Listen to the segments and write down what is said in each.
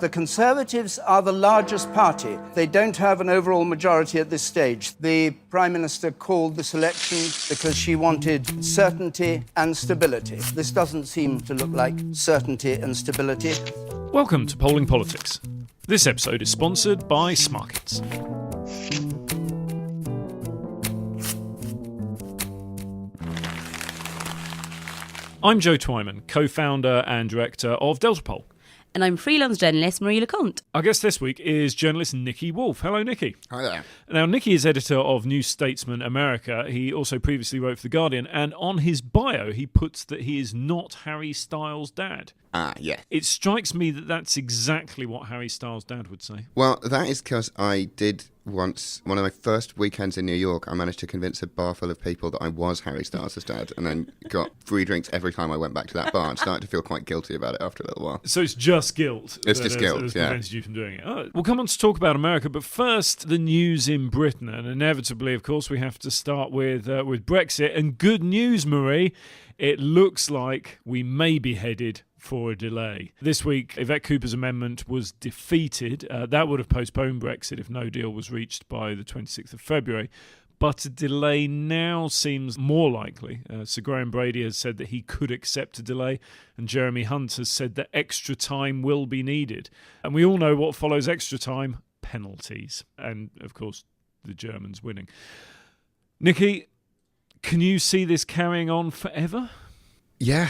The Conservatives are the largest party. They don't have an overall majority at this stage. The Prime Minister called this election because she wanted certainty and stability. This doesn't seem to look like certainty and stability. Welcome to Polling Politics. This episode is sponsored by Smarkets. I'm Joe Twyman, co-founder and director of Delta Poll. And I'm freelance journalist Marie Lecomte. Our guest this week is journalist Nicky Woolf. Hello, Nicky. Hi there. Now, Nicky is editor of New Statesman America. He also previously wrote for The Guardian, and on his bio, he puts that he is not Harry Styles' dad. Yeah. It strikes me that that's exactly what Harry Styles' dad would say. Well, that is because I did once, one of my first weekends in New York, I managed to convince a bar full of people that I was Harry Styles' dad, and then got free drinks every time I went back to that bar and started to feel quite guilty about it after a little while. So it's just guilt. It's just guilt, that's yeah. prevented you from doing it. Oh, we'll come on to talk about America, but first, the news in Britain. And inevitably, of course, we have to start with Brexit. And good news, Marie, it looks like we may be headed for a delay. This week, Yvette Cooper's amendment was defeated. That would have postponed Brexit if no deal was reached by the 26th of February. But a delay now seems more likely. Sir Graham Brady has said that he could accept a delay, and Jeremy Hunt has said that extra time will be needed. And we all know what follows extra time: penalties. And, of course, the Germans winning. Nicky, can you see this carrying on forever? Yeah.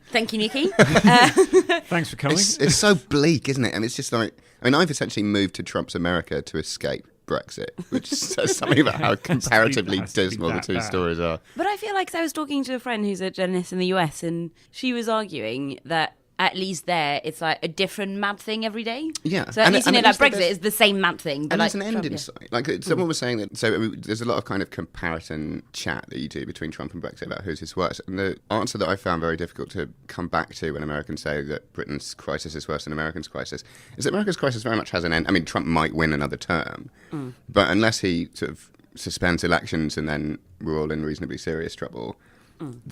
Thank you, Nicky. Thanks for coming. It's so bleak, isn't it? And it's just like, I've essentially moved to Trump's America to escape Brexit, which says something about how comparatively dismal the two stories are. But I feel like I was talking to a friend who's a journalist in the US, and she was arguing that at least there, it's like a different mad thing every day. Yeah. So at least Brexit is the same mad thing. But and like there's an end in sight. Like someone was saying that, so there's a lot of kind of comparison chat that you do between Trump and Brexit about whose is worse. And the answer that I found very difficult to come back to when Americans say that Britain's crisis is worse than America's crisis is that America's crisis very much has an end. I mean, Trump might win another term, but unless he sort of suspends elections and then we're all in reasonably serious trouble.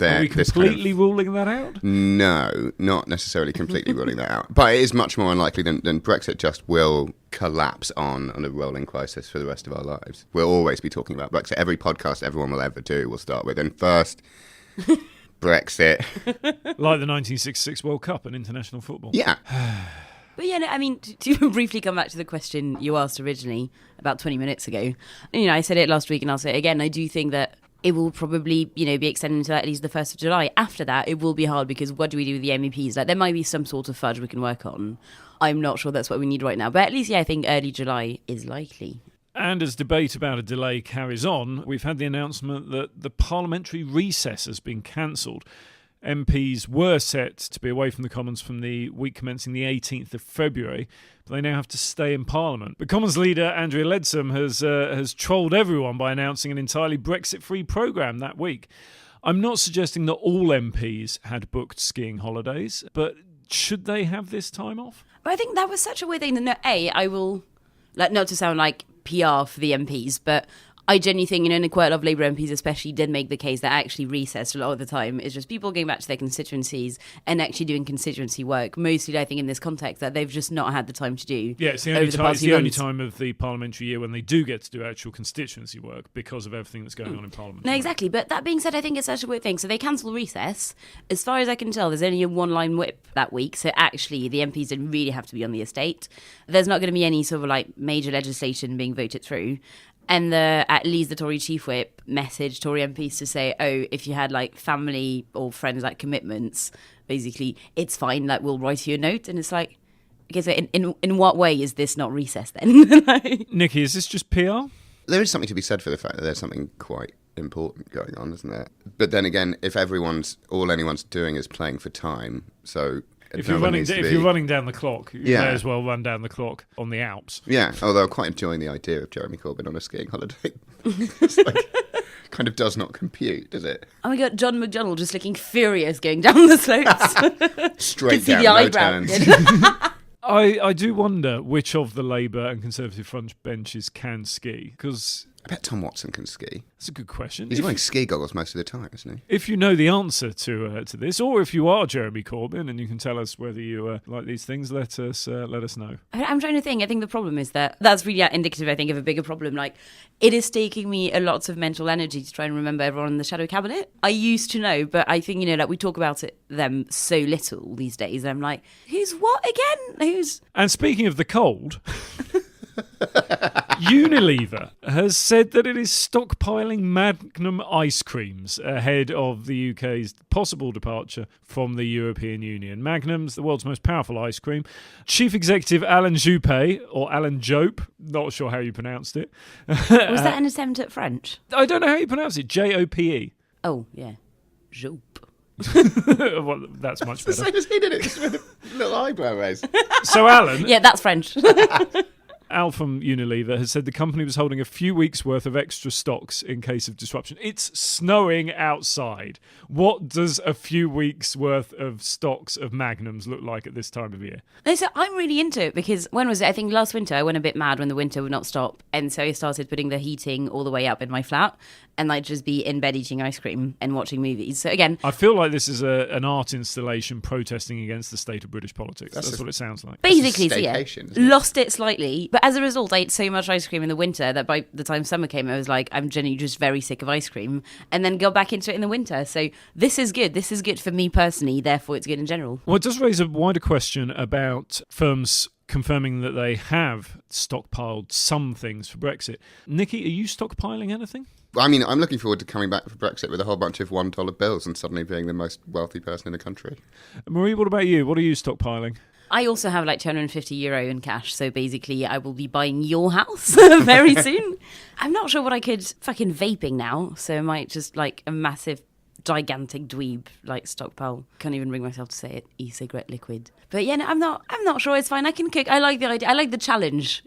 Are we completely ruling that out? No, not necessarily completely ruling that out. But it is much more unlikely than Brexit just will collapse on a rolling crisis for the rest of our lives. We'll always be talking about Brexit. Every podcast everyone will ever do will start with, and first, Brexit. Like the 1966 World Cup in international football. Yeah. But yeah, no, I mean, to briefly come back to the question you asked originally about 20 minutes ago, I said it last week and I'll say it again. I do think that it will probably, be extended until at least the 1st of July. After that, it will be hard because what do we do with the MEPs? Like, there might be some sort of fudge we can work on. I'm not sure that's what we need right now. But at least, I think early July is likely. And as debate about a delay carries on, we've had the announcement that the parliamentary recess has been cancelled. MPs were set to be away from the Commons from the week commencing the 18th of February, but they now have to stay in Parliament. But Commons leader Andrea Leadsom has trolled everyone by announcing an entirely Brexit-free programme that week. I'm not suggesting that all MPs had booked skiing holidays, but should they have this time off? But I think that was such a weird thing that, I will, not to sound like PR for the MPs, but I genuinely think, quite a lot of Labour MPs especially did make the case that actually recess a lot of the time is just people going back to their constituencies and actually doing constituency work. Mostly, I think, in this context, that they've just not had the time to do. Yeah, it's the only time of the parliamentary year when they do get to do actual constituency work because of everything that's going on in Parliament. No, exactly. But that being said, I think it's such a weird thing. So they cancel recess. As far as I can tell, there's only a one-line whip that week. So actually, the MPs didn't really have to be on the estate. There's not going to be any sort of major legislation being voted through. And at least the Tory chief whip messaged Tory MPs to say, if you had family or friends commitments, basically it's fine. We'll write you a note. And it's like, okay, so in what way is this not recess then? Nicky, is this just PR? There is something to be said for the fact that there's something quite important going on, isn't there? But then again, if all anyone's doing is playing for time, so If you're running down the clock, you may as well run down the clock on the Alps. Yeah, although I'm quite enjoying the idea of Jeremy Corbyn on a skiing holiday. It's kind of does not compute, does it? Oh my God, John McDonnell just looking furious going down the slopes. Straight down, no turns. I do wonder which of the Labour and Conservative front benches can ski, because I bet Tom Watson can ski. That's a good question. He's wearing ski goggles most of the time, isn't he? If you know the answer to this, or if you are Jeremy Corbyn and you can tell us whether you like these things, let us know. I'm trying to think. I think the problem is that's really indicative, I think, of a bigger problem. Like, it is taking me a lot of mental energy to try and remember everyone in the shadow cabinet. I used to know, but I think, like we talk about them so little these days. I'm like, who's what again? And speaking of the cold... Unilever has said that it is stockpiling Magnum ice creams ahead of the UK's possible departure from the European Union. Magnum's the world's most powerful ice cream. Chief Executive Alan Juppé, or Alan Jope, not sure how you pronounced it. Was that an attempt at French? I don't know how you pronounce it. Jope. Oh, yeah. Jope. Well, that's much better. Same as he did it, just with a little eyebrow raise. So Alan... Yeah, that's French. Al from Unilever has said the company was holding a few weeks' worth of extra stocks in case of disruption. It's snowing outside. What does a few weeks' worth of stocks of Magnums look like at this time of year? No, so I'm really into it because when was it? I think last winter I went a bit mad when the winter would not stop. And so I started putting the heating all the way up in my flat and I'd just be in bed eating ice cream and watching movies. So again... I feel like this is an art installation protesting against the state of British politics. That's what it sounds like. Basically, so yeah. Isn't it? Lost it slightly. But as a result, I ate so much ice cream in the winter that by the time summer came, I was like, I'm genuinely just very sick of ice cream. And then go back into it in the winter. So this is good. This is good for me personally. Therefore, it's good in general. Well, it does raise a wider question about firms confirming that they have stockpiled some things for Brexit. Nicky, are you stockpiling anything? I mean, I'm looking forward to coming back for Brexit with a whole bunch of $1 bills and suddenly being the most wealthy person in the country. Marie, what about you? What are you stockpiling? I also have like €250 in cash, so basically I will be buying your house very soon. I'm not sure what I could fucking vaping now, so I might just like a massive gigantic dweeb like stockpile. Can't even bring myself to say it. E-cigarette liquid. But yeah, no, I'm not sure. It's fine. I can cook. I like the idea. I like the challenge,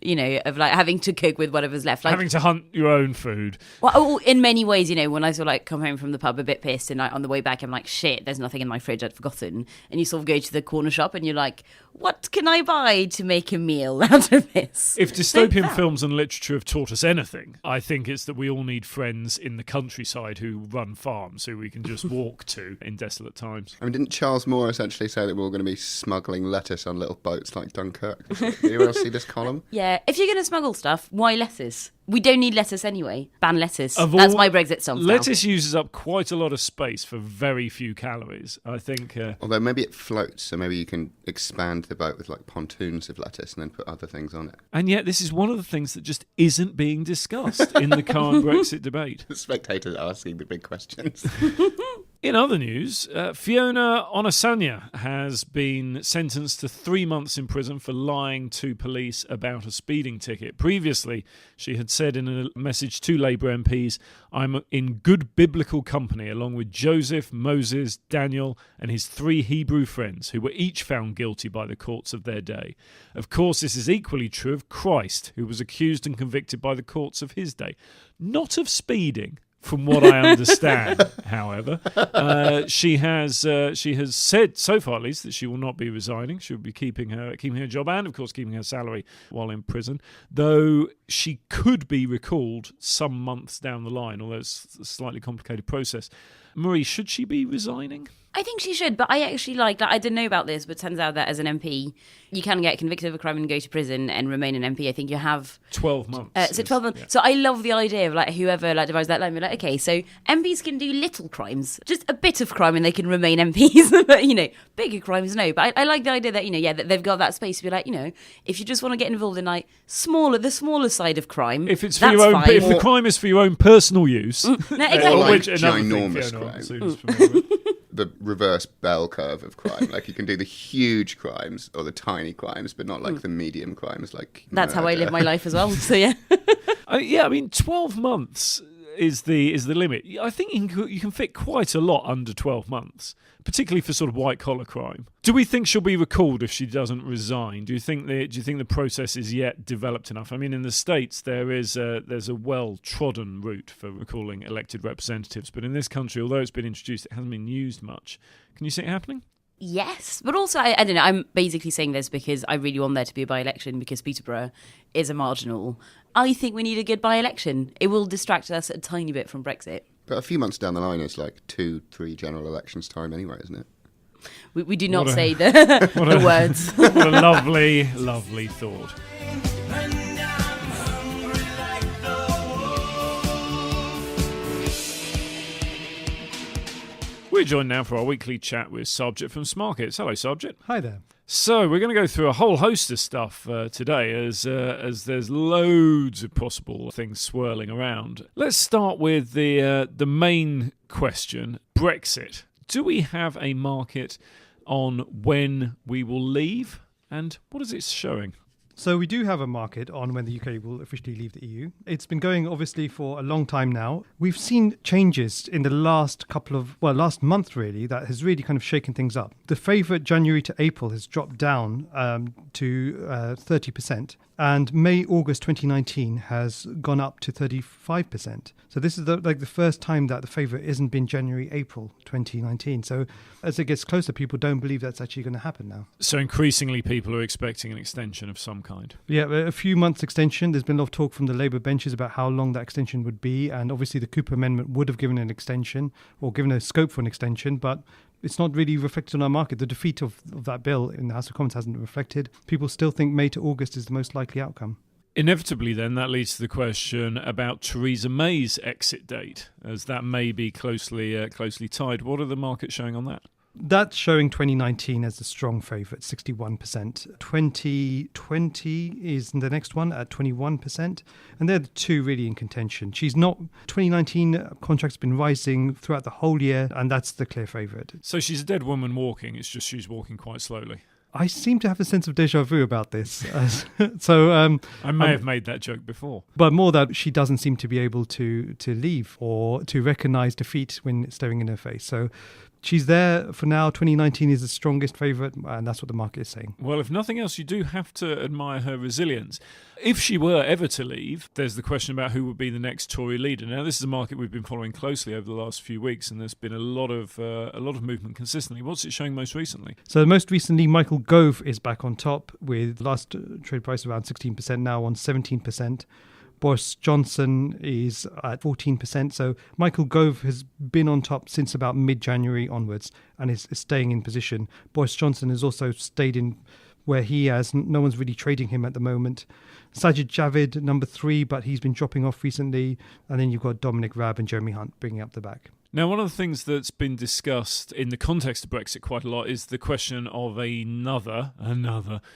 of like having to cook with whatever's left. Like, having to hunt your own food. Well, in many ways, when I sort of like come home from the pub a bit pissed and on the way back I'm like, shit, there's nothing in my fridge, I'd forgotten. And you sort of go to the corner shop and you're like, what can I buy to make a meal out of this? If dystopian films and literature have taught us anything, I think it's that we all need friends in the countryside who run farms who we can just walk to in desolate times. I mean, didn't Charles Moore essentially say that we're all going to be smuggling lettuce on little boats like Dunkirk? Did anyone else see this column? Yeah, if you're going to smuggle stuff, why lettuce? We don't need lettuce anyway. Ban lettuce. That's my Brexit song. Lettuce uses up quite a lot of space for very few calories, I think. Although maybe it floats, so maybe you can expand the boat with like pontoons of lettuce and then put other things on it. And yet this is one of the things that just isn't being discussed in the current Brexit debate. The spectators asking the big questions. In other news, Fiona Onasanya has been sentenced to 3 months in prison for lying to police about a speeding ticket. Previously, she had said in a message to Labour MPs, I'm in good biblical company along with Joseph, Moses, Daniel and his 3 Hebrew friends who were each found guilty by the courts of their day. Of course, this is equally true of Christ, who was accused and convicted by the courts of his day. Not of speeding. From what I understand, however, she has said so far at least that she will not be resigning. She will be keeping her job and, of course, keeping her salary while in prison. Though she could be recalled some months down the line, although it's a slightly complicated process. Marie, should she be resigning? I think she should, but I actually I didn't know about this, but it turns out that as an MP, you can get convicted of a crime and go to prison and remain an MP. I think you have 12 months. 12 months. Yeah. So I love the idea of whoever devised that line, be like, okay, so MPs can do little crimes, just a bit of crime, and they can remain MPs. But bigger crimes, no. But I like the idea that that they've got that space to be like, if you just want to get involved in the smaller side of crime, if it's for your own, if the crime is for your own personal use, no, exactly. Like ginormous crime. The reverse bell curve of crime. Like you can do the huge crimes or the tiny crimes, but not like the medium crimes. Like that's how I live my life as well. So yeah. I mean, 12 months is the limit. I think you can fit quite a lot under 12 months, particularly for sort of white collar crime. Do we think she'll be recalled if she doesn't resign? Do you think the process is yet developed enough? I mean, in the States there's a well trodden route for recalling elected representatives, but in this country, although it's been introduced, it hasn't been used much. Can you see it happening? Yes, but also, I don't know, I'm basically saying this because I really want there to be a by-election because Peterborough is a marginal. I think we need a good by-election. It will distract us a tiny bit from Brexit. But a few months down the line is like 2-3 general elections time anyway, isn't it? We do not say the words. What a lovely, lovely thought. We're joined now for our weekly chat with Sarbjit from Smarkets. Hello, Sarbjit. Hi there. So we're going to go through a whole host of stuff today as there's loads of possible things swirling around. Let's start with the main question, Brexit. Do we have a market on when we will leave, and what is it showing? So we do have a market on when the UK will officially leave the EU. It's been going obviously for a long time now. We've seen changes in the last month really, that has really kind of shaken things up. The favourite January to April has dropped down to 30%. And May, August 2019 has gone up to 35%. So this is the first time that the favourite isn't been January, April 2019. So as it gets closer, people don't believe that's actually going to happen now. So increasingly people are expecting an extension of some kind. Yeah, a few months extension. There's been a lot of talk from the Labour benches about how long that extension would be. And obviously the Cooper Amendment would have given an extension or given a scope for an extension, but it's not really reflected on our market. The defeat of that bill in the House of Commons hasn't reflected. People still think May to August is the most likely outcome. Inevitably, then, that leads to the question about Theresa May's exit date, as that may be closely tied. What are the markets showing on that? That's showing 2019 as a strong favourite, 61%. 2020 is the next one at 21%. And they're the two really in contention. 2019 contracts have been rising throughout the whole year, and that's the clear favourite. So she's a dead woman walking, it's just she's walking quite slowly. I seem to have a sense of déjà vu about this. I may have made that joke before. But more that she doesn't seem to be able to leave or to recognise defeat when staring in her face. So she's there for now. 2019 is the strongest favourite, and that's what the market is saying. Well, if nothing else, you do have to admire her resilience. If she were ever to leave, there's the question about who would be the next Tory leader. Now, this is a market we've been following closely over the last few weeks, and there's been a lot of movement consistently. What's it showing most recently? So most recently, Michael Gove is back on top with last trade price around 16%, now on 17%. Boris Johnson is at 14%. So Michael Gove has been on top since about mid-January onwards and is staying in position. Boris Johnson has also stayed in where he has. No one's really trading him at the moment. Sajid Javid, number 3, but he's been dropping off recently. And then you've got Dominic Raab and Jeremy Hunt bringing up the back. Now, one of the things that's been discussed in the context of Brexit quite a lot is the question of another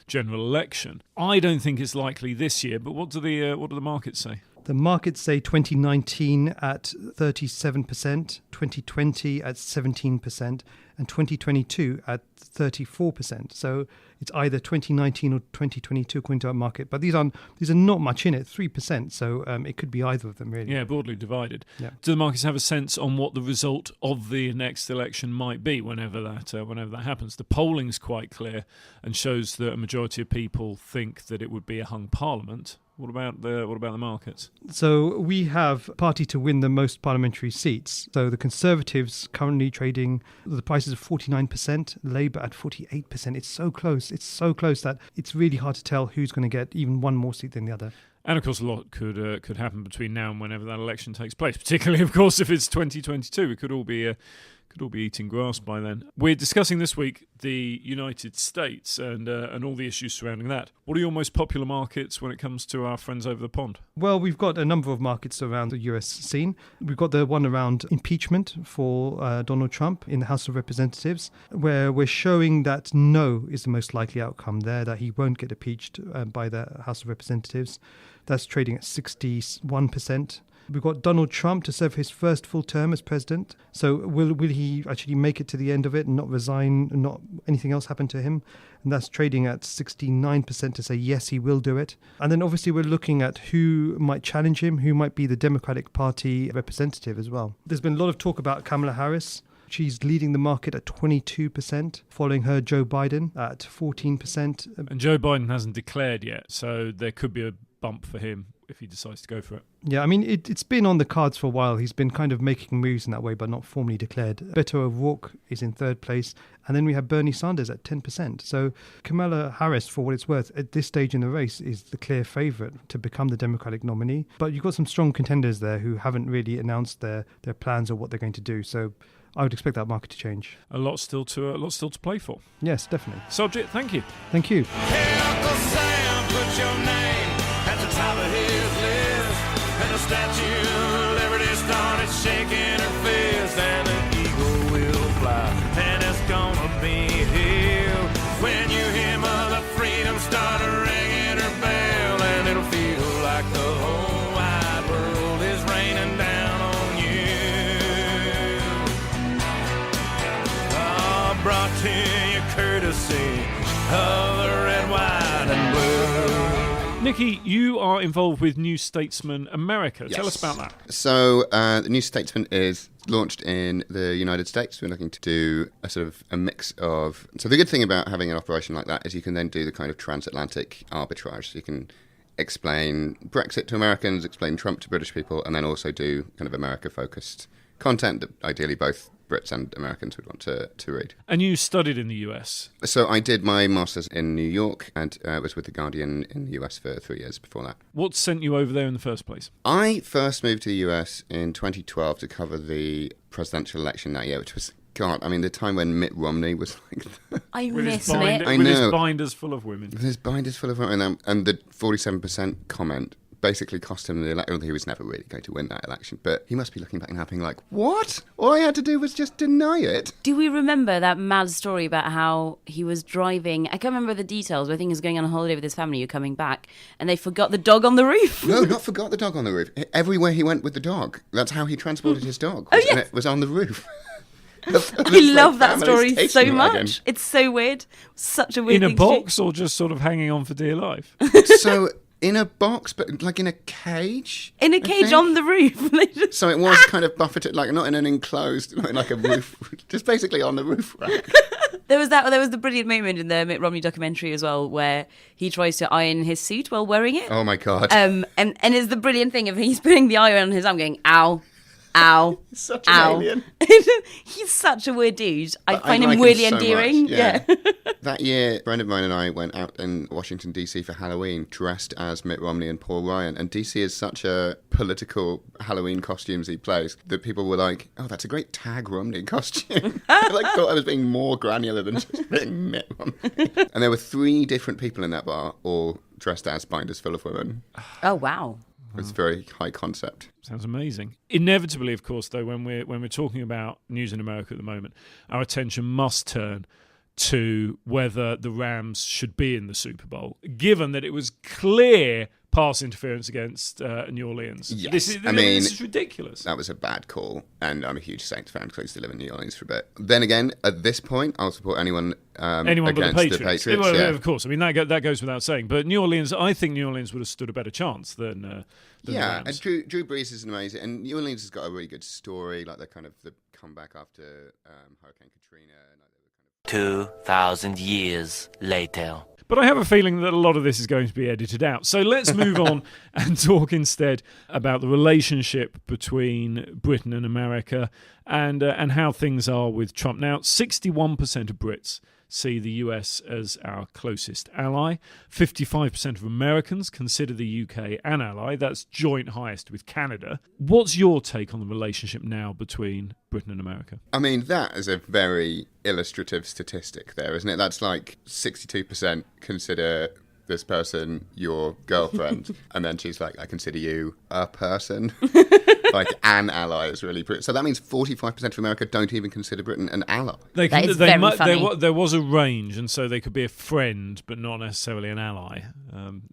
general election. I don't think it's likely this year, but what do the markets say? The markets say 2019 at 37%, 2020 at 17%, and 2022 at 34%. So it's either 2019 or 2022 according to our market. But these are not much in it, 3%. So it could be either of them, really. Yeah, broadly divided. Yeah. Do the markets have a sense on what the result of the next election might be whenever that happens? The polling's quite clear and shows that a majority of people think that it would be a hung parliament. What about the markets? So we have party to win the most parliamentary seats. So the Conservatives currently trading the prices of 49%, Labour at 48%. It's so close. It's so close that it's really hard to tell who's going to get even one more seat than the other. And of course, a lot could happen between now and whenever that election takes place. Particularly, of course, if it's 2022, we could all be eating grass by then. We're discussing this week the United States and all the issues surrounding that. What are your most popular markets when it comes to our friends over the pond? Well, we've got a number of markets around the US scene. We've got the one around impeachment for Donald Trump in the House of Representatives, where we're showing that no is the most likely outcome there, that he won't get impeached by the House of Representatives. That's trading at 61%. We've got Donald Trump to serve his first full term as president. So will he actually make it to the end of it and not resign and not anything else happen to him? And that's trading at 69% to say yes, he will do it. And then obviously we're looking at who might challenge him, who might be the Democratic Party representative as well. There's been a lot of talk about Kamala Harris. She's leading the market at 22%, following her Joe Biden at 14%. And Joe Biden hasn't declared yet, so there could be a bump for him if he decides to go for it. Yeah, I mean, it's been on the cards for a while. He's been kind of making moves in that way, but not formally declared. Beto O'Rourke is in third place. And then we have Bernie Sanders at 10%. So Kamala Harris, for what it's worth, at this stage in the race is the clear favourite to become the Democratic nominee. But you've got some strong contenders there who haven't really announced their plans or what they're going to do. So I would expect that market to change. A lot still to play for. Yes, definitely. Sarbjit, thank you. Thank you. Hey, Uncle Sam, put your name at the top of his list. And the Statue of Liberty started shaking her fist. And the eagle will fly, and it's gonna be here. When you hear Mother Freedom start ringing her bell, and it'll feel like the whole wide world is raining down on you. Oh, brought to you courtesy of the red, white, and blue. Nicky, you are involved with New Statesman America. Tell us about that. So the New Statesman is launched in the United States. We're looking to do a mix of... So the good thing about having an operation like that is you can then do the kind of transatlantic arbitrage. So you can explain Brexit to Americans, explain Trump to British people, and then also do kind of America-focused content that ideally both Brits and Americans would want to read. And you studied in the US. So I did my master's in New York and was with The Guardian in the US for 3 years before that. What sent you over there in the first place? I first moved to the US in 2012 to cover the presidential election that year, which was, God, I mean, the time when Mitt Romney was like... I With miss his binder, it. I with know. his binders full of women. His binders full of women, and the 47% comment basically cost him the election. He was never really going to win that election, but he must be looking back and having like, what? All I had to do was just deny it. Do we remember that mad story about how he was driving? I can't remember the details, but I think he was going on a holiday with his family or coming back, and they forgot the dog on the roof. No, not forgot the dog on the roof. Everywhere he went with the dog. That's how he transported his dog. Oh, yes. And it was on the roof. I love that story so station wagon. much. It's so weird. Such a weird In a thing to do. box or just sort of hanging on for dear life? So in a box, but like in a cage? In a I cage think? on the roof. They just- So it was kind of buffeted, like not in an enclosed, not in like a roof, just basically on the roof rack. There was the brilliant moment in the Mitt Romney documentary as well, where he tries to iron his suit while wearing it. Oh my God. And it's the brilliant thing of he's putting the iron on his arm, going ow, ow, Such an ow. alien. He's such a weird dude. I But find I him like really him so endearing. much, Yeah. That year, a friend of mine and I went out in Washington, D.C. for Halloween, dressed as Mitt Romney and Paul Ryan. And D.C. is such a political Halloween costumes he plays that people were like, oh, that's a great Tag Romney costume. I thought I was being more granular than just being Mitt Romney. And there were 3 different people in that bar, all dressed as binders full of women. Oh wow. It's very high concept. Sounds amazing. Inevitably, of course, though, when we're talking about news in America at the moment, our attention must turn to whether the Rams should be in the Super Bowl, given that it was clear pass interference against New Orleans. Yes. This is ridiculous. That was a bad call, and I'm a huge Saints fan because I used to live in New Orleans for a bit. Then again, at this point, I'll support anyone Anyone but the against Patriots. Well, yeah. Of course. I mean, that goes without saying. But New Orleans, I think New Orleans would have stood a better chance than the Yeah, Rams. and Drew Brees is amazing, and New Orleans has got a really good story, like the comeback after Hurricane Katrina. And 2,000 years later. But I have a feeling that a lot of this is going to be edited out. So let's move on and talk instead about the relationship between Britain and America and how things are with Trump. Now, 61% of Brits see the US as our closest ally. 55% of Americans consider the UK an ally. That's joint highest with Canada. What's your take on the relationship now between Britain and America? I mean, that is a very illustrative statistic there, isn't it? That's like 62% consider this person your girlfriend, and then she's like, I consider you a person. Like an ally is really pretty. So that means 45% of America don't even consider Britain an ally. That is very funny. There was a range, and so they could be a friend, but not necessarily an ally.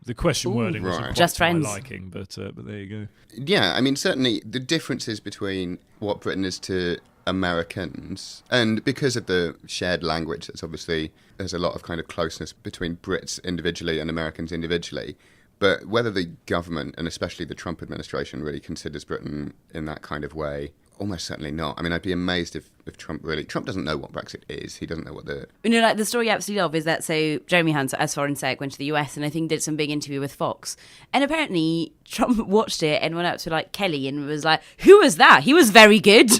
The question wording wasn't right. quite Just to my friends. liking, but there you go. Yeah, I mean, certainly the differences between what Britain is to Americans, and because of the shared language, there's a lot of kind of closeness between Brits individually and Americans individually. But whether the government, and especially the Trump administration, really considers Britain in that kind of way, Almost certainly not. I mean, I'd be amazed if Trump doesn't know what Brexit is. He doesn't know what the... You know, like the story I absolutely love is that, so Jeremy Hunt, as foreign sec, went to the US and I think did some big interview with Fox. And apparently Trump watched it and went up to like Kelly and was like, who was that? He was very good.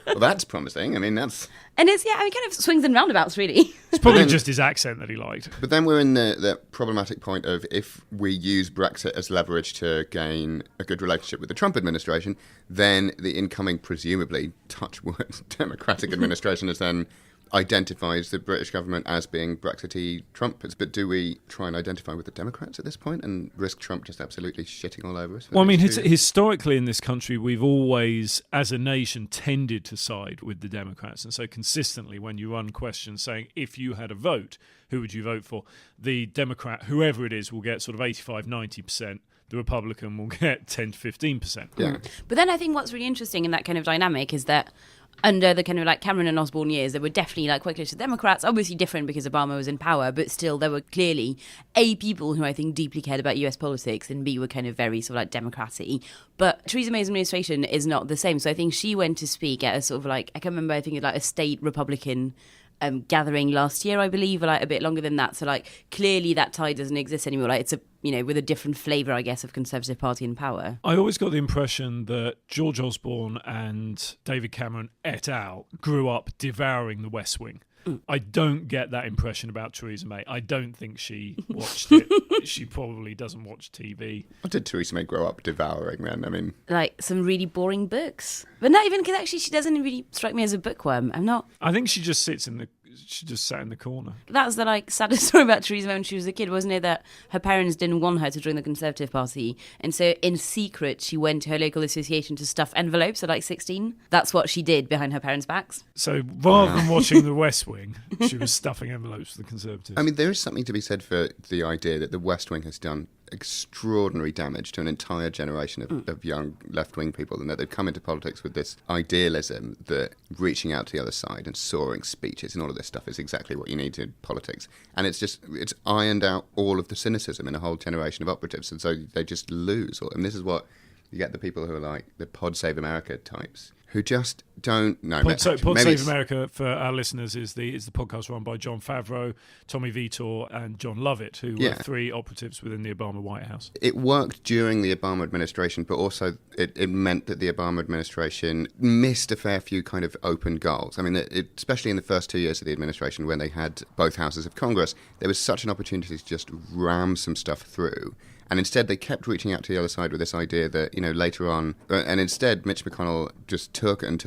Well, that's promising. I mean, that's... And it's, kind of swings and roundabouts, really. It's probably just his accent that he liked. But then we're in the problematic point of if we use Brexit as leverage to gain a good relationship with the Trump administration, then the incoming, presumably, touch wood, Democratic administration has then identifies the British government as being Brexity Trumpers. But do we try and identify with the Democrats at this point and risk Trump just absolutely shitting all over us? Well, I mean, historically in this country, we've always, as a nation, tended to side with the Democrats. And so consistently, when you run questions saying, if you had a vote, who would you vote for? The Democrat, whoever it is, will get sort of 85, 90%. The Republican will get 10 to 15%. Yeah. But then I think what's really interesting in that kind of dynamic is that under the kind of like Cameron and Osborne years, they were definitely like quite close to Democrats, obviously different because Obama was in power, but still there were clearly A, people who I think deeply cared about US politics, and B, were kind of very sort of like democracy. But Theresa May's administration is not the same. So I think she went to speak at a sort of like, I can remember, I think it was like a state Republican gathering last year, I believe, or like a bit longer than that. So like clearly that tie doesn't exist anymore. Like it's a, with a different flavour, I guess, of Conservative Party in power. I always got the impression that George Osborne and David Cameron et al. Grew up devouring the West Wing. I don't get that impression about Theresa May. I don't think she watched it. She probably doesn't watch TV. What did Theresa May grow up devouring then? I mean... like some really boring books. But not even, because actually she doesn't really strike me as a bookworm. I think she just sat in the corner. That's the like saddest story about Theresa May when she was a kid, wasn't it? That her parents didn't want her to join the Conservative Party, and so in secret she went to her local association to stuff envelopes at like 16. That's what she did behind her parents' backs. So rather than watching The West Wing, she was stuffing envelopes for the Conservatives. I mean, there is something to be said for the idea that the West Wing has done extraordinary damage to an entire generation of young left-wing people, and that they've come into politics with this idealism that reaching out to the other side and soaring speeches and all of this stuff is exactly what you need in politics. And it's ironed out all of the cynicism in a whole generation of operatives, and so they just lose. And this is what you get, the people who are like the Pod Save America types, who just don't know. Pod Save America, for our listeners, is the podcast run by John Favreau, Tommy Vitor, and John Lovett, who were three operatives within the Obama White House. It worked during the Obama administration, but also it meant that the Obama administration missed a fair few kind of open goals. I mean, especially in the first 2 years of the administration, when they had both houses of Congress, there was such an opportunity to just ram some stuff through. And instead, they kept reaching out to the other side with this idea that, later on... And instead, Mitch McConnell just took. And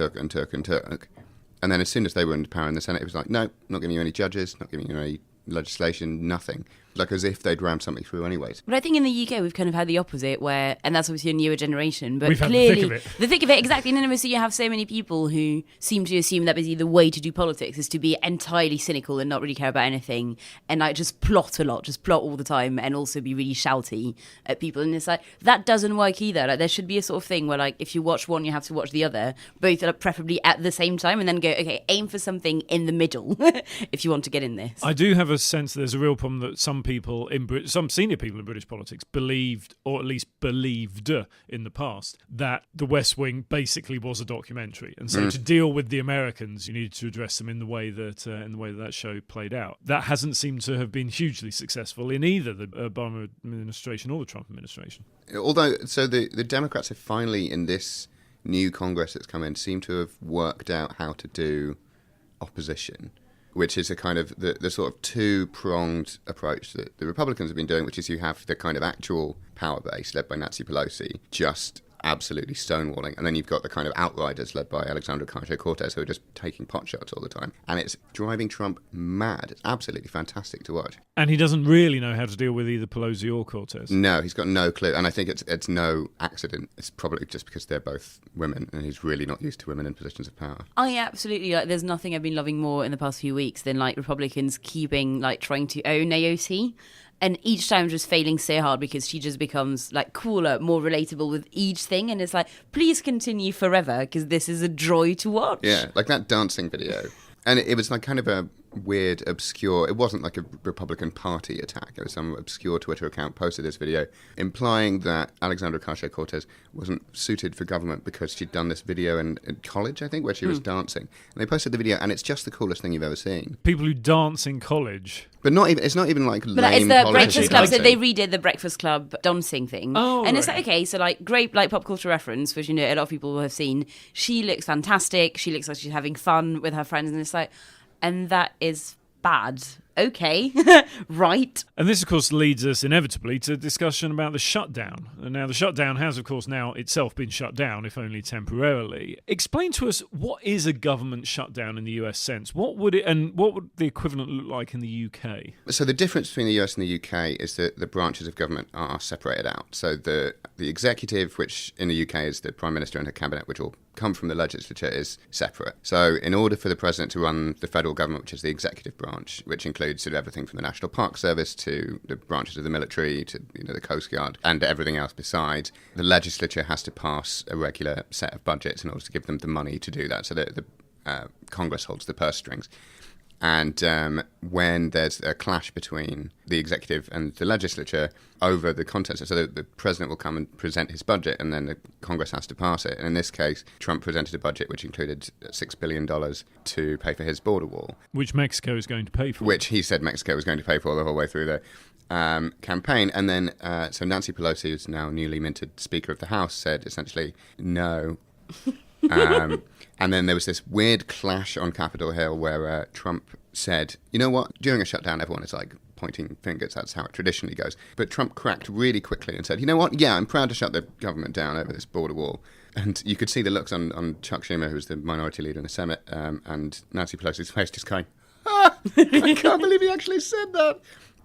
then as soon as they were in power in the Senate, it was like, no, not giving you any judges, not giving you any legislation, nothing. Like as if they'd rammed something through anyways. But I think in the UK, we've kind of had the opposite where, and that's obviously a newer generation, but we've clearly... had the thick of it, exactly. And then so you have so many people who seem to assume that basically the way to do politics is to be entirely cynical and not really care about anything and like just plot a lot, just plot all the time and also be really shouty at people. And it's like, that doesn't work either. Like there should be a sort of thing where like if you watch one, you have to watch the other, both preferably at the same time, and then go, okay, aim for something in the middle if you want to get in this. I do have a sense that there's a real problem that some people some senior people in British politics believed, or at least believed in the past, that The West Wing basically was a documentary, and so to deal with the Americans, you needed to address them in the way that show played out. That hasn't seemed to have been hugely successful in either the Obama administration or the Trump administration. Although, so the Democrats have finally, in this new Congress that's come in, seem to have worked out how to do opposition, which is a kind of the sort of two-pronged approach that the Republicans have been doing, which is you have the kind of actual power base led by Nancy Pelosi just absolutely stonewalling, and then you've got the kind of outriders led by Alexandria Ocasio-Cortez who are just taking potshots all the time, and it's driving Trump mad. It's absolutely fantastic to watch. And he doesn't really know how to deal with either Pelosi or Cortez. No, he's got no clue, and I think it's no accident. It's probably just because they're both women, and he's really not used to women in positions of power. I absolutely, there's nothing I've been loving more in the past few weeks than like Republicans keeping like trying to own AOC. And each time just failing so hard because she just becomes like cooler, more relatable with each thing. And it's like, please continue forever because this is a joy to watch. Yeah, like that dancing video. And it was like kind of weird, obscure... It wasn't like a Republican Party attack. It was some obscure Twitter account posted this video implying that Alexandra Ocasio-Cortez wasn't suited for government because she'd done this video in college, I think, where she was dancing. And they posted the video, and it's just the coolest thing you've ever seen. People who dance in college. But it's not even like But lame it's the politics Breakfast Club, so dancing. they redid the Breakfast Club dancing thing. Oh, and it's right. like, okay, so like great like pop culture reference, which, you know, a lot of people will have seen. She looks fantastic. She looks like she's having fun with her friends, and it's like, and that is bad. Okay, right. And this, of course, leads us inevitably to discussion about the shutdown. And now the shutdown has, of course, now itself been shut down, if only temporarily. Explain to us, what is a government shutdown in the US sense? What would the equivalent look like in the UK? So the difference between the US and the UK is that the branches of government are separated out. So the executive, which in the UK is the Prime Minister and her cabinet, which all come from the legislature, is separate. So in order for the president to run the federal government, which is the executive branch, which includes sort of everything from the National Park Service to the branches of the military to, you know, the Coast Guard and everything else besides, the legislature has to pass a regular set of budgets in order to give them the money to do that. So the Congress holds the purse strings. And when there's a clash between the executive and the legislature over the contents, so the president will come and present his budget, and then the Congress has to pass it. And in this case, Trump presented a budget which included $6 billion to pay for his border wall. Which Mexico is going to pay for. Which he said Mexico was going to pay for the whole way through the campaign. And then, so Nancy Pelosi, who's now newly minted Speaker of the House, said essentially, no. And then there was this weird clash on Capitol Hill where Trump said, you know what, during a shutdown, everyone is like pointing fingers. That's how it traditionally goes. But Trump cracked really quickly and said, you know what, yeah, I'm proud to shut the government down over this border wall. And you could see the looks on Chuck Schumer, who's the minority leader in the Senate, and Nancy Pelosi's face just going, I can't believe he actually said that.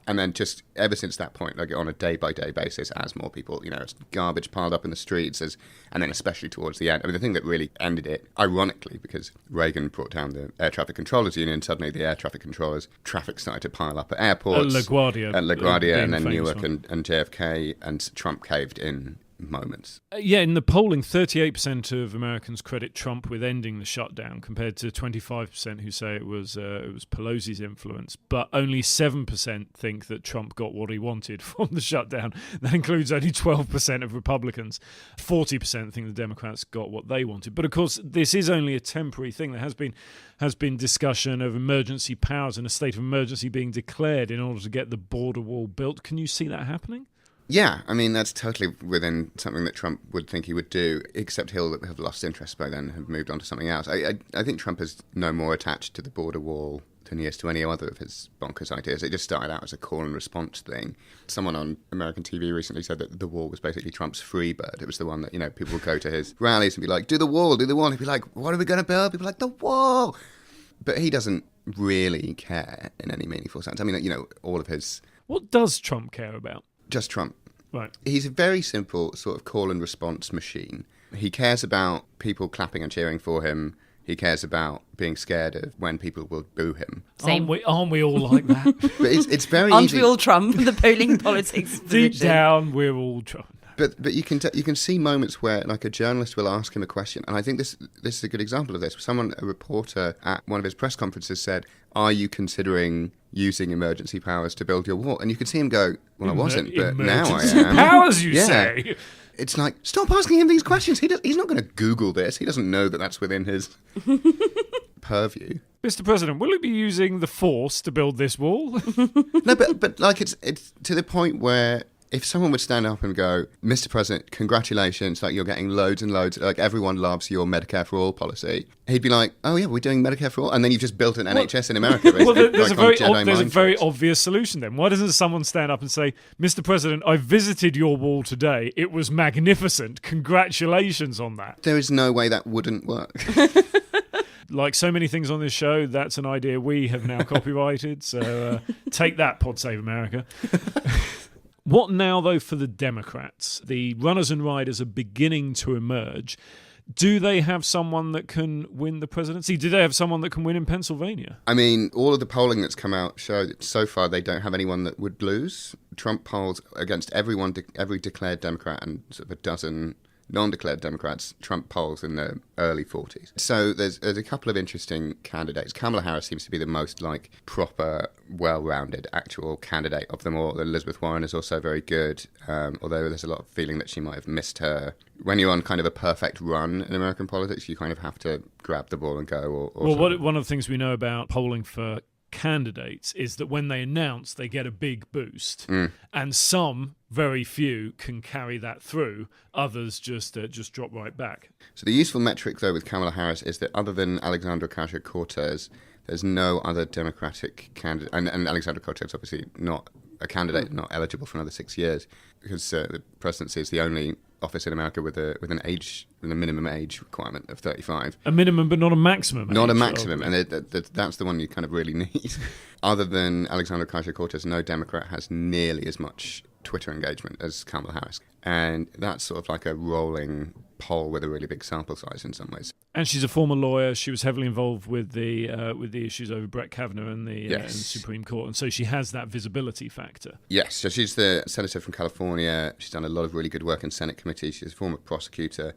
And then just ever since that point, like on a day-by-day basis, as more people, you know, it's garbage piled up in the streets, and then especially towards the end. I mean, the thing that really ended it, ironically, because Reagan brought down the Air Traffic Controllers Union, suddenly the air traffic controllers, traffic started to pile up at airports. At LaGuardia, and then famous Newark one. and JFK, and Trump caved in moments. Yeah, in the polling, 38% of Americans credit Trump with ending the shutdown, compared to 25% who say it was Pelosi's influence. But only 7% think that Trump got what he wanted from the shutdown. That includes only 12% of Republicans. 40% think the Democrats got what they wanted. But of course, this is only a temporary thing. There has been discussion of emergency powers and a state of emergency being declared in order to get the border wall built. Can you see that happening? Yeah, I mean, that's totally within something that Trump would think he would do, except he'll have lost interest by then and have moved on to something else. I think Trump is no more attached to the border wall than he is to any other of his bonkers ideas. It just started out as a call and response thing. Someone on American TV recently said that the wall was basically Trump's free bird. It was the one that, you know, people would go to his rallies and be like, do the wall. And he'd be like, what are we going to build? People like, the wall. But he doesn't really care in any meaningful sense. I mean, you know, all of his... What does Trump care about? Just Trump. Right. He's a very simple sort of call and response machine. He cares about people clapping and cheering for him. He cares about being scared of when people will boo him. Same. Aren't we all like that? But it's very Aren't easy. we all Trump? The polling politics Deep position. down, we're all Trump. But you can see moments where like a journalist will ask him a question, and I think this is a good example of this. A reporter at one of his press conferences said, "Are you considering using emergency powers to build your wall?" And you could see him go, "Well, I wasn't, but now I Emergency am." powers, you Yeah. say? It's like, stop asking him these questions. He's not going to Google this. He doesn't know that that's within his purview. Mr. President, will you be using the force to build this wall? No, but like it's to the point where if someone would stand up and go, Mr. President, congratulations, like you're getting loads and loads, like everyone loves your Medicare for All policy, he'd be like, oh yeah, we're doing Medicare for All, and then you've just built an NHS in America. Well, there's like a very obvious solution then. Why doesn't someone stand up and say, Mr. President, I visited your wall today. It was magnificent. Congratulations on that. There is no way that wouldn't work. Like so many things on this show, that's an idea we have now copyrighted. So take that, Pod Save America. What now, though, for the Democrats? The runners and riders are beginning to emerge. Do they have someone that can win the presidency? Do they have someone that can win in Pennsylvania? I mean, all of the polling that's come out show that so far they don't have anyone that would lose. Trump polls against every declared Democrat and sort of a dozen non-declared Democrats, Trump polls in the early 40s. So there's a couple of interesting candidates. Kamala Harris seems to be the most like proper, well-rounded actual candidate of them all. Elizabeth Warren is also very good, although there's a lot of feeling that she might have missed her. When you're on kind of a perfect run in American politics, you kind of have to grab the ball and go. One of the things we know about polling for candidates is that when they announce, they get a big boost, and some, very few, can carry that through. Others just drop right back. So the useful metric, though, with Kamala Harris is that other than Alexandra Ocasio-Cortez, there's no other Democratic candidate, and Alexandra Cortez obviously not a candidate, not eligible for another 6 years, because the presidency is the only office in America with a minimum age requirement of 35. A minimum, but not a maximum. Not a maximum, and that's the one you kind of really need. Other than Alexandra Ocasio-Cortez, no Democrat has nearly as much Twitter engagement as Kamala Harris, and that's sort of like a rolling poll with a really big sample size in some ways. And she's a former lawyer. She was heavily involved with the issues over Brett Kavanaugh and the Supreme Court, and so she has that visibility factor. Yes, so she's the senator from California. She's done a lot of really good work in Senate committees. She's a former prosecutor.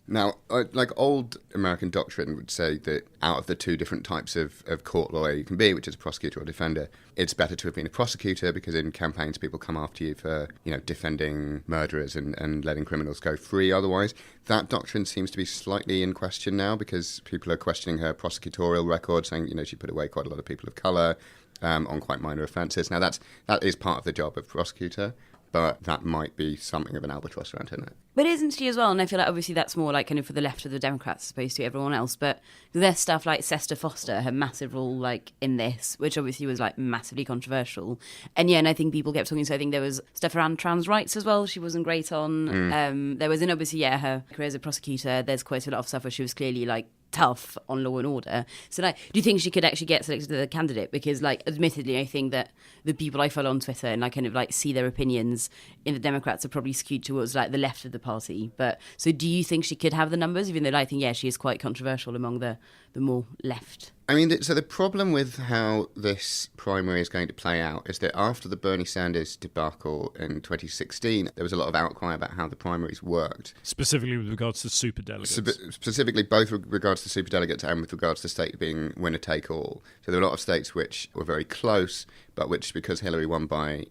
Now, like old American doctrine would say that out of the two different types of court lawyer you can be, which is a prosecutor or defender, it's better to have been a prosecutor because in campaigns people come after you for, defending murderers and letting criminals go free otherwise. That doctrine seems to be slightly in question now because people are questioning her prosecutorial record, saying, she put away quite a lot of people of colour on quite minor offences. Now, that is part of the job of prosecutor, but that might be something of an albatross around her neck. But isn't she as well? And I feel like obviously that's more like kind of for the left of the Democrats as opposed to everyone else. But there's stuff like Sesta Foster, her massive role like in this, which obviously was like massively controversial. And I think people kept talking. So I think there was stuff around trans rights as well. She wasn't great on. There was, and obviously, her career as a prosecutor, there's quite a lot of stuff where she was clearly like tough on law and order. So do you think she could actually get selected as a candidate? Because admittedly, I think that the people I follow on Twitter and I kind of see their opinions in the Democrats are probably skewed towards the left of the party. But so do you think she could have the numbers, even though I think she is quite controversial among the more left? I mean, so the problem with how this primary is going to play out is that after the Bernie Sanders debacle in 2016, there was a lot of outcry about how the primaries worked. Specifically with regards to superdelegates. Specifically both with regards to superdelegates and with regards to state being winner-take-all. So there were a lot of states which were very close, but which, because Hillary won by,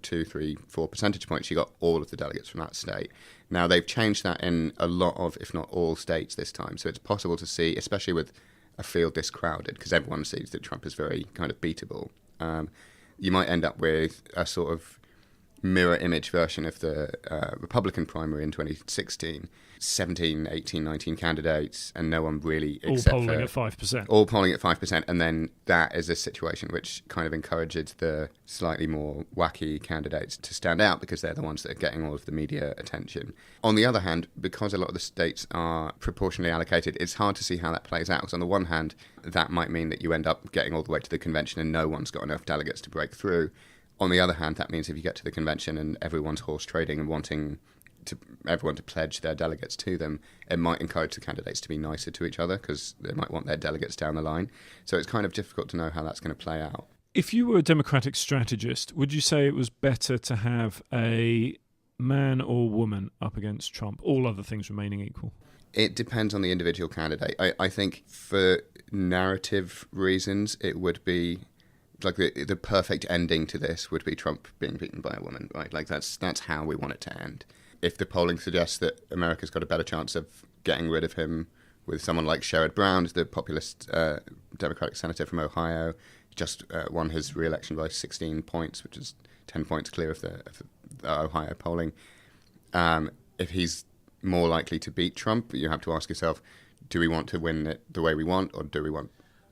2, 3, 4 percentage points, she got all of the delegates from that state. Now, they've changed that in a lot of, if not all, states this time. So it's possible to see, especially with a field this crowded, because everyone sees that Trump is very kind of beatable. You might end up with a sort of mirror image version of the Republican primary in 2016. 17, 18, 19 candidates, and no one really all polling at 5%. All polling at 5%, and then that is a situation which kind of encourages the slightly more wacky candidates to stand out because they're the ones that are getting all of the media attention. On the other hand, because a lot of the states are proportionally allocated, it's hard to see how that plays out. Because on the one hand, that might mean that you end up getting all the way to the convention and no one's got enough delegates to break through. On the other hand, that means if you get to the convention and everyone's horse trading and wanting everyone to pledge their delegates to them, it might encourage the candidates to be nicer to each other because they might want their delegates down the line. So it's kind of difficult to know how that's going to play out. If you were a Democratic strategist, would you say it was better to have a man or woman up against Trump, all other things remaining equal? It depends on the individual candidate. I think for narrative reasons, it would be like the perfect ending to this would be Trump being beaten by a woman, right? Like that's how we want it to end. If the polling suggests that America's got a better chance of getting rid of him with someone like Sherrod Brown, the populist Democratic senator from Ohio, just won his re-election by 16 points, which is 10 points clear of the Ohio polling. If he's more likely to beat Trump, you have to ask yourself, do we want to win it the way we want, or do we want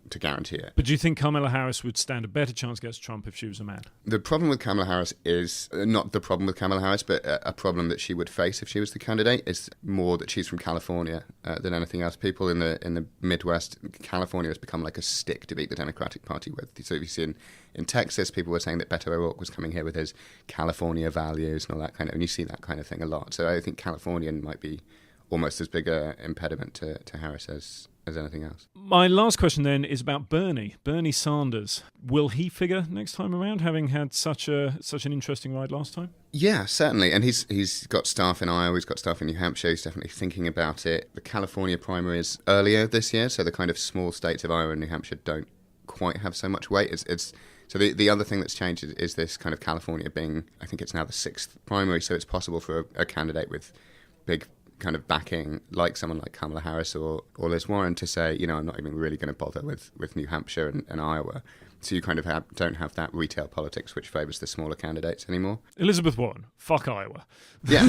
to guarantee it? But do you think Kamala Harris would stand a better chance against Trump if she was a man? The problem with Kamala Harris is not the problem with Kamala Harris, but a problem that she would face if she was the candidate is more that she's from California than anything else. People in the Midwest, California has become like a stick to beat the Democratic Party with. So if you see in Texas, people were saying that Beto O'Rourke was coming here with his California values and all that kind of, and you see that kind of thing a lot. So I think Californian might be almost as big an impediment to Harris as anything else. My last question then is about Bernie Sanders. Will he figure next time around, having had such an interesting ride last time? Yeah, certainly. And he's got staff in Iowa, he's got staff in New Hampshire, he's definitely thinking about it. The California primary is earlier this year, so the kind of small states of Iowa and New Hampshire don't quite have so much weight. So the other thing that's changed is this kind of California being, I think it's now the 6th primary, so it's possible for a candidate with big kind of backing, like someone like Kamala Harris or Liz Warren, to say, I'm not even really going to bother with New Hampshire and Iowa. So you kind of don't have that retail politics which favours the smaller candidates anymore. Elizabeth Warren, fuck Iowa. Yeah.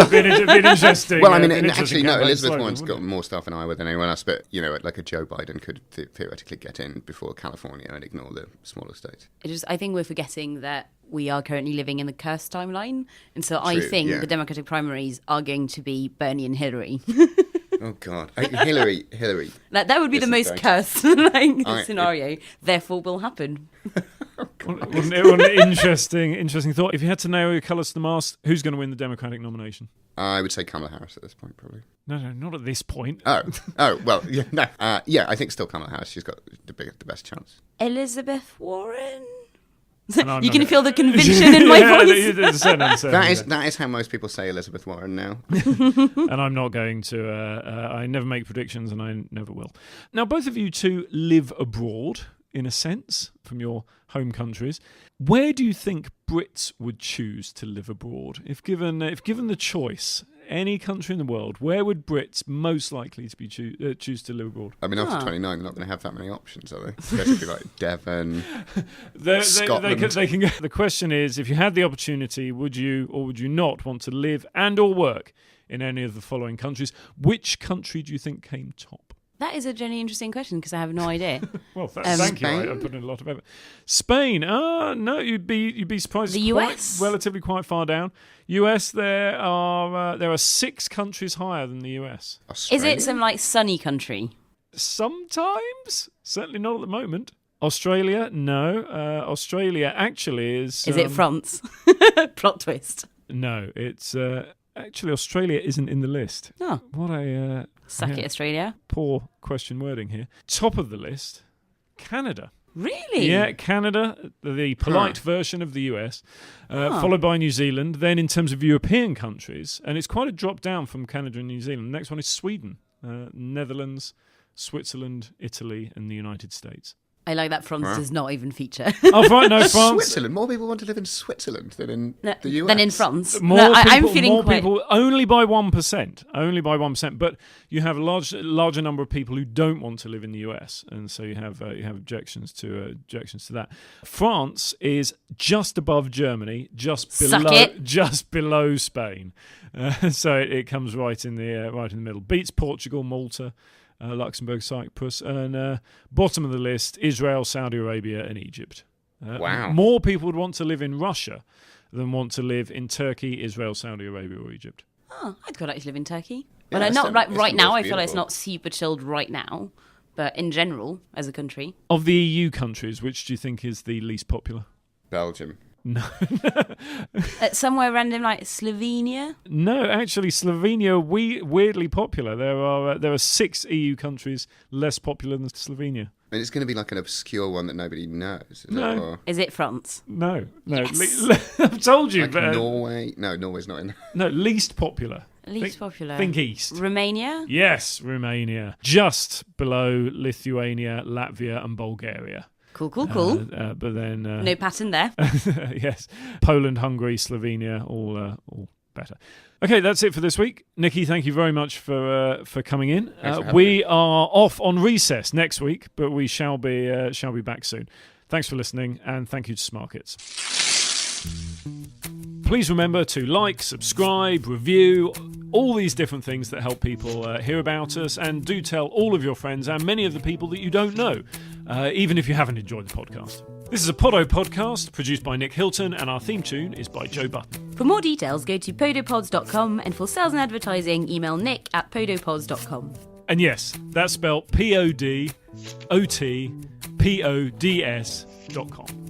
been interesting. Well, I mean, interesting actually, no, campaign Elizabeth slogan, Warren's got wouldn't it? more stuff in Iowa than anyone else, but, like a Joe Biden could theoretically get in before California and ignore the smaller states. I think we're forgetting that we are currently living in the cursed timeline. And so I True, think yeah. the Democratic primaries are going to be Bernie and Hillary. Oh, God. Hillary. That would be This the is most going cursed scenario. Therefore, will happen. Wasn't it an interesting thought? If you had to narrow your colours to the mast, who's going to win the Democratic nomination? I would say Kamala Harris at this point, probably. No, not at this point. Oh, well, yeah, no. I think still Kamala Harris. She's got the best chance. Elizabeth Warren. And I'm You not can gonna- feel the conviction in my voice. That is how most people say Elizabeth Warren now. And I'm not going to. I never make predictions, and I never will. Now, both of you two live abroad, in a sense, from your home countries. Where do you think Brits would choose to live abroad, if given the choice? Any country in the world, where would Brits most likely to be choose to live abroad? I mean, after 29, they're not going to have that many options, are they? Basically, like Devon, Scotland. They can go. The question is, if you had the opportunity, would you or would you not want to live and or work in any of the following countries? Which country do you think came top? That is a genuinely interesting question because I have no idea. Well, thank you. Spain? I put in a lot of effort. Spain? No, you'd be surprised. The It's US? relatively quite far down. US, there are 6 countries higher than the US. Is it some sunny country? Sometimes, certainly not at the moment. Australia? No. Australia actually is. Is it France? Plot twist. No, it's actually Australia isn't in the list. Oh, What a suck it, Australia. poor question wording here. Top of the list, Canada. Really? Yeah, Canada, the polite version of the US, followed by New Zealand. Then in terms of European countries, and it's quite a drop down from Canada and New Zealand. The next one is Sweden, Netherlands, Switzerland, Italy, and the United States. I like that France does not even feature. Oh, right, no, France. Switzerland. More people want to live in Switzerland than in No, the US. than in France. More No, people, I'm feeling more quite... people, only by 1%. Only by 1%. But you have a larger number of people who don't want to live in the US, and so you have objections to that. France is just above Germany, just below Spain. So it comes right in the middle. Beats Portugal, Malta, Luxembourg, Cyprus, and bottom of the list, Israel, Saudi Arabia, and Egypt. Wow. More people would want to live in Russia than want to live in Turkey, Israel, Saudi Arabia, or Egypt. Oh, I'd quite like to live in Turkey. Yeah, Well, not right Istanbul's now. I feel like it's beautiful. not super chilled right now. But in general, as a country. Of the EU countries, which do you think is the least popular? Belgium. No. Somewhere random like Slovenia. No, actually, Slovenia weirdly popular. There are 6 EU countries less popular than Slovenia. And it's going to be like an obscure one that nobody knows. Is No. it? Or Is it France? No. Yes. I've told you. like but, Norway? No, Norway's not in. no, least popular. Least popular. Think east. Romania? Yes, Romania. Just below Lithuania, Latvia, and Bulgaria. Cool. But then No pattern there. yes, Poland, Hungary, Slovenia, all better. Okay, that's it for this week. Nicky, thank you very much for coming in. Thanks for having We me. are off on recess next week, but we shall be back soon. Thanks for listening, and thank you to Smarkets. Please remember to like, subscribe, review, all these different things that help people hear about us, and do tell all of your friends and many of the people that you don't know, even if you haven't enjoyed the podcast. This is a Poddo podcast produced by Nick Hilton, and our theme tune is by Joe Button. For more details, go to podopods.com, and for sales and advertising, email nick@podopods.com. And yes, that's spelled PODOTPODS.com.